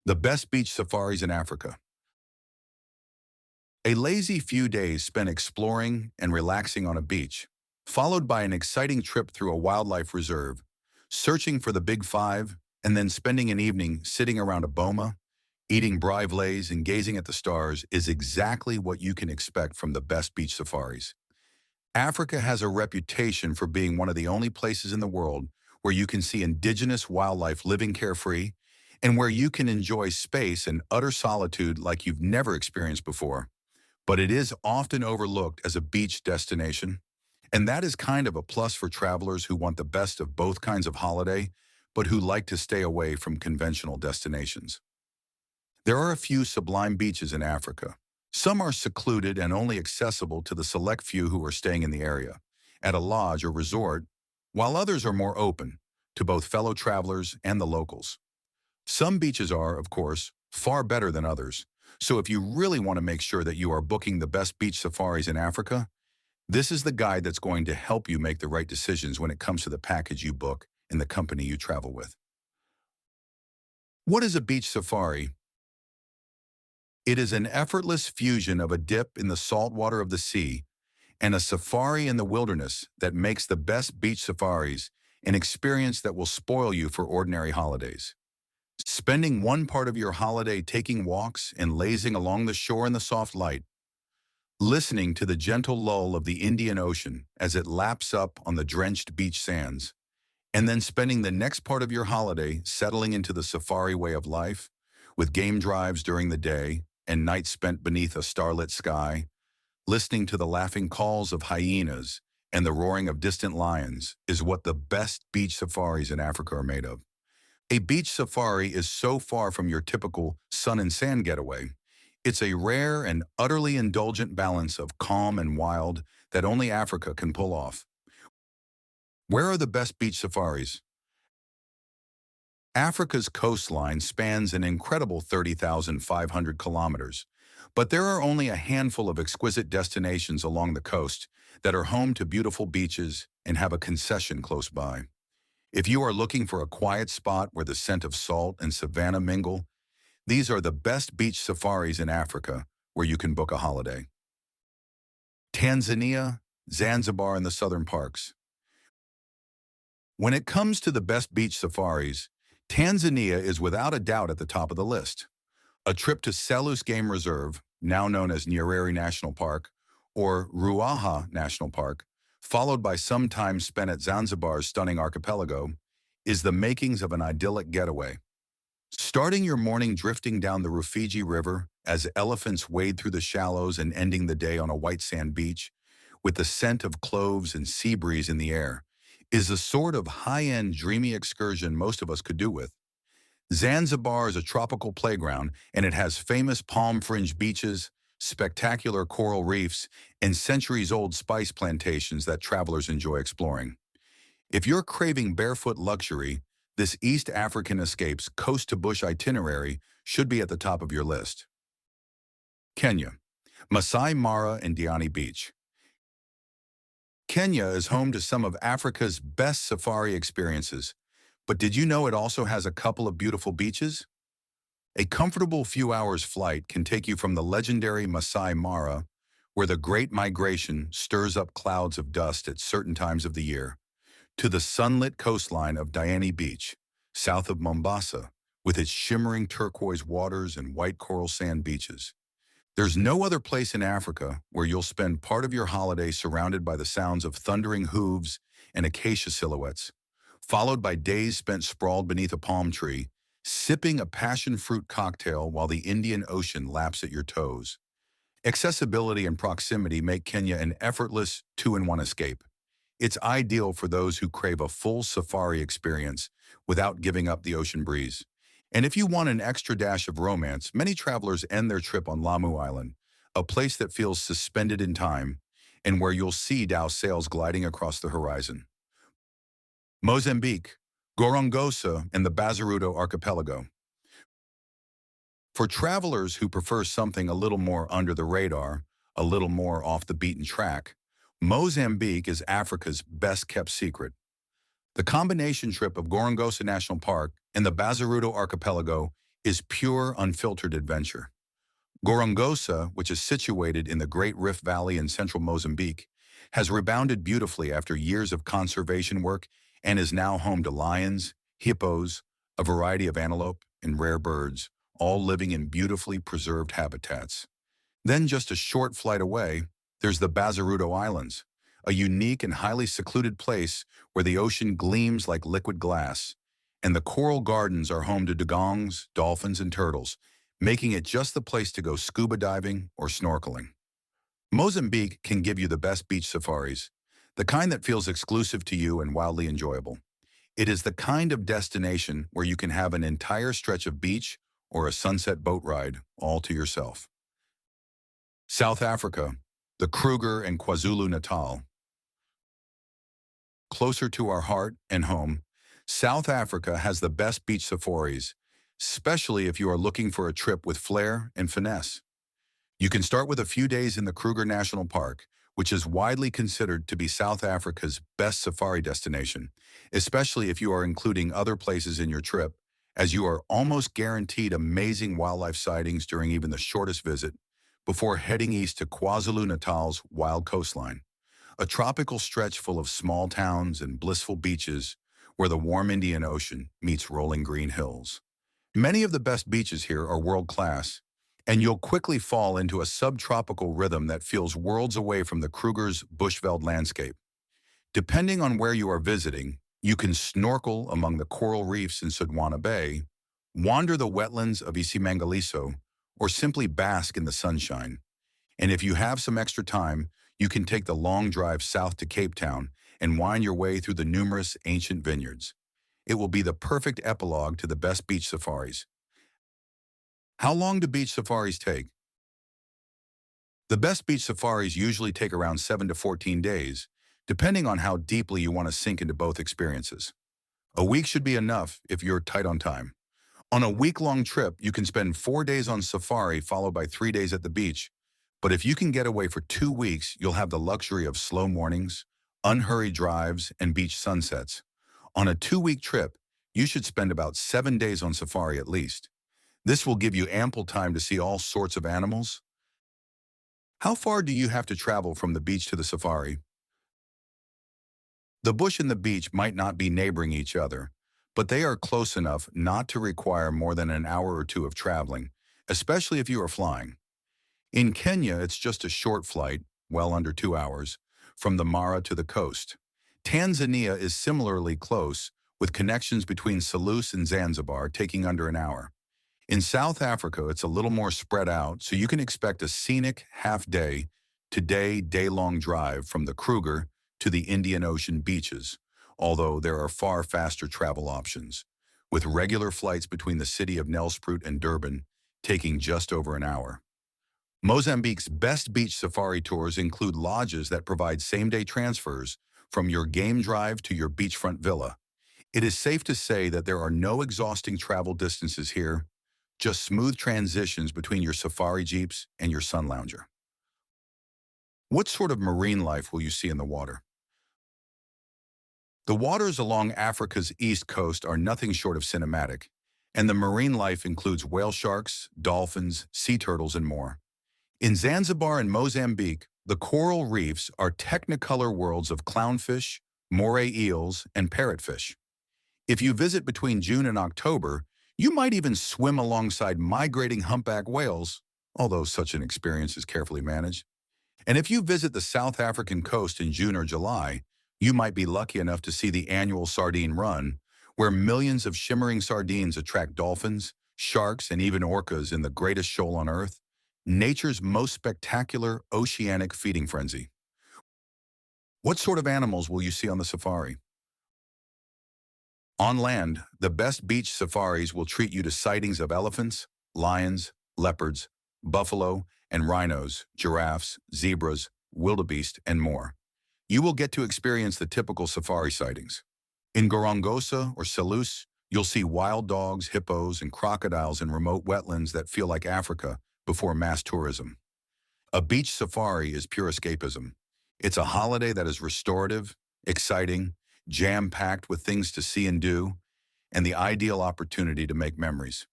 The best beach safaris in Africa. A lazy few days spent exploring and relaxing on a beach, followed by an exciting trip through a wildlife reserve, searching for the Big Five, and then spending an evening sitting around a boma, eating brivleys and gazing at the stars is exactly what you can expect from the best beach safaris. Africa has a reputation for being one of the only places in the world where you can see indigenous wildlife living carefree and where you can enjoy space and utter solitude like you've never experienced before. But it is often overlooked as a beach destination, and that is kind of a plus for travelers who want the best of both kinds of holiday, but who like to stay away from conventional destinations. There are a few sublime beaches in Africa. Some are secluded and only accessible to the select few who are staying in the area, at a lodge or resort, while others are more open to both fellow travelers and the locals. Some beaches are, of course, far better than others, so if you really want to make sure that you are booking the best beach safaris in Africa, this is the guide that's going to help you make the right decisions when it comes to the package you book and the company you travel with. What is a beach safari? It is an effortless fusion of a dip in the salt water of the sea and a safari in the wilderness that makes the best beach safaris an experience that will spoil you for ordinary holidays. Spending one part of your holiday taking walks and lazing along the shore in the soft light, listening to the gentle lull of the Indian Ocean as it laps up on the drenched beach sands, and then spending the next part of your holiday settling into the safari way of life, with game drives during the day and nights spent beneath a starlit sky, listening to the laughing calls of hyenas and the roaring of distant lions is what the best beach safaris in Africa are made of. A beach safari is so far from your typical sun and sand getaway. It's a rare and utterly indulgent balance of calm and wild that only Africa can pull off. Where are the best beach safaris? Africa's coastline spans an incredible 30,500 kilometers, but there are only a handful of exquisite destinations along the coast that are home to beautiful beaches and have a concession close by. If you are looking for a quiet spot where the scent of salt and savanna mingle, these are the best beach safaris in Africa where you can book a holiday. Tanzania, Zanzibar, and the southern parks. When it comes to the best beach safaris, Tanzania is without a doubt at the top of the list. A trip to Selous Game Reserve, now known as Nyerere National Park, or Ruaha National Park, followed by some time spent at Zanzibar's stunning archipelago, is the makings of an idyllic getaway. Starting your morning drifting down the Rufiji River as elephants wade through the shallows and ending the day on a white sand beach, with the scent of cloves and sea breeze in the air, is the sort of high-end dreamy excursion most of us could do with. Zanzibar is a tropical playground, and it has famous palm-fringed beaches, spectacular coral reefs, and centuries-old spice plantations that travelers enjoy exploring. If you're craving barefoot luxury, this East African escape's coast-to-bush itinerary should be at the top of your list. Kenya, Maasai Mara and Diani Beach. Kenya is home to some of Africa's best safari experiences, but did you know it also has a couple of beautiful beaches? A comfortable few hours flight can take you from the legendary Maasai Mara, where the Great Migration stirs up clouds of dust at certain times of the year, to the sunlit coastline of Diani Beach, south of Mombasa, with its shimmering turquoise waters and white coral sand beaches. There's no other place in Africa where you'll spend part of your holiday surrounded by the sounds of thundering hooves and acacia silhouettes, followed by days spent sprawled beneath a palm tree, sipping a passion fruit cocktail while the Indian Ocean laps at your toes. Accessibility and proximity make Kenya an effortless two-in-one escape. It's ideal for those who crave a full safari experience without giving up the ocean breeze. And if you want an extra dash of romance, many travelers end their trip on Lamu Island, a place that feels suspended in time and where you'll see dhow sails gliding across the horizon. Mozambique, Gorongosa, and the Bazaruto Archipelago. For travelers who prefer something a little more under the radar, a little more off the beaten track, Mozambique is Africa's best-kept secret. The combination trip of Gorongosa National Park and the Bazaruto Archipelago is pure, unfiltered adventure. Gorongosa, which is situated in the Great Rift Valley in central Mozambique, has rebounded beautifully after years of conservation work and is now home to lions, hippos, a variety of antelope, and rare birds, all living in beautifully preserved habitats. Then just a short flight away, there's the Bazaruto Islands, a unique and highly secluded place where the ocean gleams like liquid glass, and the coral gardens are home to dugongs, dolphins, and turtles, making it just the place to go scuba diving or snorkeling. Mozambique can give you the best beach safaris, the kind that feels exclusive to you and wildly enjoyable. It is the kind of destination where you can have an entire stretch of beach or a sunset boat ride all to yourself. South Africa, the Kruger and KwaZulu-Natal. Closer to our heart and home, South Africa has the best beach safaris, especially if you are looking for a trip with flair and finesse. You can start with a few days in the Kruger National Park, which is widely considered to be South Africa's best safari destination, especially if you are including other places in your trip, as you are almost guaranteed amazing wildlife sightings during even the shortest visit, before heading east to KwaZulu-Natal's wild coastline, a tropical stretch full of small towns and blissful beaches where the warm Indian Ocean meets rolling green hills. Many of the best beaches here are world-class, and you'll quickly fall into a subtropical rhythm that feels worlds away from the Kruger's Bushveld landscape. Depending on where you are visiting, you can snorkel among the coral reefs in Sodwana Bay, wander the wetlands of Isimangaliso, or simply bask in the sunshine. And if you have some extra time, you can take the long drive south to Cape Town and wind your way through the numerous ancient vineyards. It will be the perfect epilogue to the best beach safaris. How long do beach safaris take? The best beach safaris usually take around 7 to 14 days, depending on how deeply you want to sink into both experiences. A week should be enough if you're tight on time. On a week-long trip, you can spend 4 days on safari followed by 3 days at the beach. But if you can get away for 2 weeks, you'll have the luxury of slow mornings, unhurried drives, and beach sunsets. On a 2-week trip, you should spend about 7 days on safari at least. This will give you ample time to see all sorts of animals. How far do you have to travel from the beach to the safari? The bush and the beach might not be neighboring each other, but they are close enough not to require more than an hour or two of traveling, especially if you are flying. In Kenya, it's just a short flight, well under 2 hours, from the Mara to the coast. Tanzania is similarly close, with connections between Selous and Zanzibar taking under an hour. In South Africa, it's a little more spread out, so you can expect a scenic half-day to day-long drive from the Kruger to the Indian Ocean beaches, although there are far faster travel options, with regular flights between the city of Nelspruit and Durban taking just over an hour. Mozambique's best beach safari tours include lodges that provide same-day transfers from your game drive to your beachfront villa. It is safe to say that there are no exhausting travel distances here, just smooth transitions between your safari jeeps and your sun lounger. What sort of marine life will you see in the water? The waters along Africa's east coast are nothing short of cinematic, and the marine life includes whale sharks, dolphins, sea turtles, and more. In Zanzibar and Mozambique, the coral reefs are technicolor worlds of clownfish, moray eels, and parrotfish. If you visit between June and October, you might even swim alongside migrating humpback whales, although such an experience is carefully managed. And if you visit the South African coast in June or July, you might be lucky enough to see the annual Sardine Run, where millions of shimmering sardines attract dolphins, sharks, and even orcas in the greatest shoal on Earth, nature's most spectacular oceanic feeding frenzy. What sort of animals will you see on the safari? On land, the best beach safaris will treat you to sightings of elephants, lions, leopards, buffalo, and rhinos, giraffes, zebras, wildebeest, and more. You will get to experience the typical safari sightings. In Gorongosa or Selous, you'll see wild dogs, hippos, and crocodiles in remote wetlands that feel like Africa before mass tourism. A beach safari is pure escapism. It's a holiday that is restorative, exciting, jam-packed with things to see and do, and the ideal opportunity to make memories.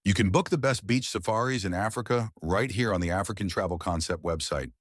You can book the best beach safaris in Africa right here on the African Travel Concept website.